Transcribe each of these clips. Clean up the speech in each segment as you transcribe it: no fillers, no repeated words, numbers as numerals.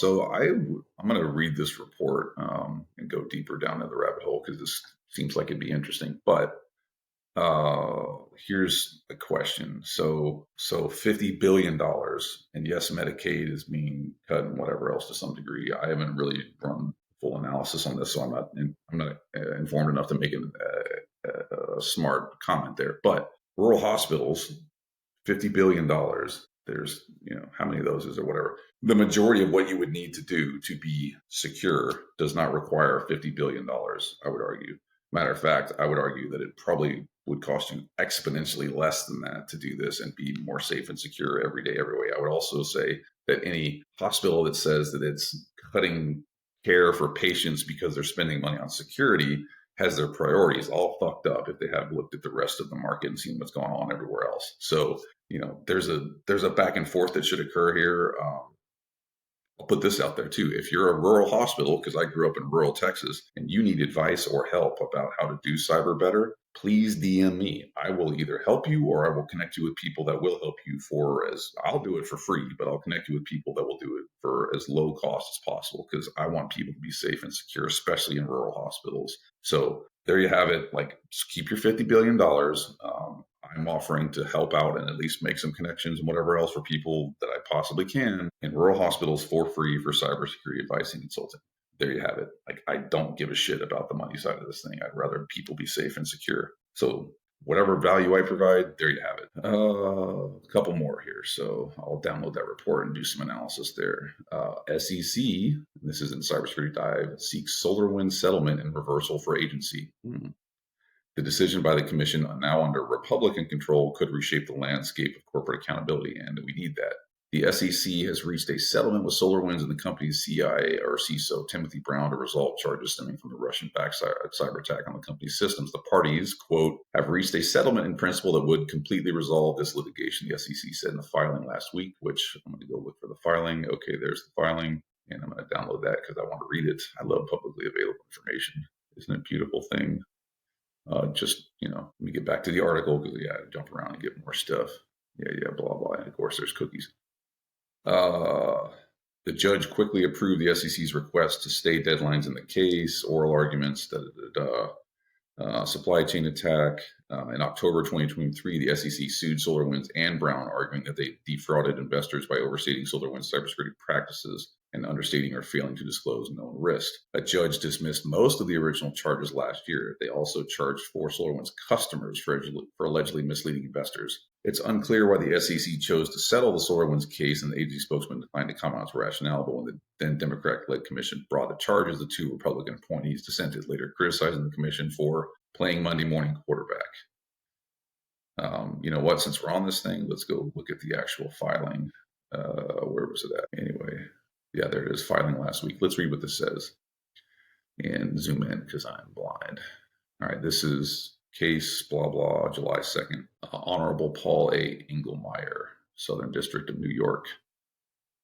I'm going to read this report and go deeper down in the rabbit hole because this seems like it'd be interesting. But here's the question. So $50 billion, and yes, Medicaid is being cut and whatever else to some degree. I haven't really run full analysis on this, so I'm not informed enough to make a smart comment there. But rural hospitals, $50 billion. There's, how many of those is there, whatever. The majority of what you would need to do to be secure does not require $50 billion, I would argue. Matter of fact, I would argue that it probably would cost you exponentially less than that to do this and be more safe and secure every day, every way. I would also say that any hospital that says that it's cutting care for patients because they're spending money on security has their priorities all fucked up if they have looked at the rest of the market and seen what's going on everywhere else. So, there's a back and forth that should occur here. I'll put this out there too. If you're a rural hospital, because I grew up in rural Texas, and you need advice or help about how to do cyber better, please DM me. I will either help you or I will connect you with people that will help you I'll do it for free, but I'll connect you with people that will do it for as low cost as possible because I want people to be safe and secure, especially in rural hospitals. So there you have it. Like, just keep your $50 billion. I'm offering to help out and at least make some connections and whatever else for people that I possibly can in rural hospitals for free for cybersecurity advice and consulting. There you have it. Like, I don't give a shit about the money side of this thing. I'd rather people be safe and secure. So whatever value I provide, there you have it. A couple more here. So I'll download that report and do some analysis there. SEC, this is in Cybersecurity Dive, seeks SolarWinds settlement and reversal for agency. The decision by the commission, now under Republican control, could reshape the landscape of corporate accountability, and we need that. The SEC has reached a settlement with SolarWinds and the company's CISO, Timothy Brown, to resolve charges stemming from the Russian-backed cyber attack on the company's systems. The parties, quote, have reached a settlement in principle that would completely resolve this litigation, the SEC said in the filing last week, which I'm going to go look for the filing. Okay, there's the filing, and I'm going to download that because I want to read it. I love publicly available information. Isn't it a beautiful thing? Let me get back to the article because, I jump around and get more stuff. Blah, blah. And of course, there's cookies. The judge quickly approved the SEC's request to stay deadlines in the case, oral arguments, supply chain attack. In October 2023, the SEC sued SolarWinds and Brown, arguing that they defrauded investors by overstating SolarWinds' cybersecurity practices and understating or failing to disclose known risks. A judge dismissed most of the original charges last year. They also charged 4 SolarWinds customers for allegedly misleading investors. It's unclear why the SEC chose to settle the SolarWinds case, and the agency spokesman declined to comment on its rationale. But when the then Democrat-led commission brought the charges, the 2 Republican appointees dissented, later criticizing the commission for playing Monday morning quarterback. You know what? Since we're on this thing, let's go look at the actual filing. Where was it at? Anyway, yeah, there it is, filing last week. Let's read what this says and zoom in because I'm blind. All right, this is case blah, blah, July 2nd. Honorable Paul A. Engelmeyer, Southern District of New York.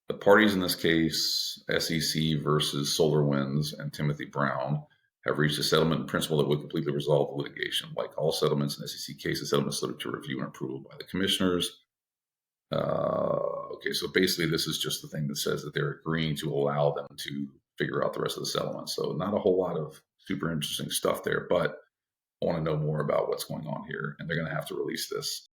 The parties in this case, SEC versus SolarWinds and Timothy Brown, have reached a settlement in principle that would completely resolve the litigation. Like all settlements in SEC cases, settlement is subject to review and approval by the commissioners. Okay, so basically this is just the thing that says that they're agreeing to allow them to figure out the rest of the settlement. So not a whole lot of super interesting stuff there, but I want to know more about what's going on here, and they're going to have to release this.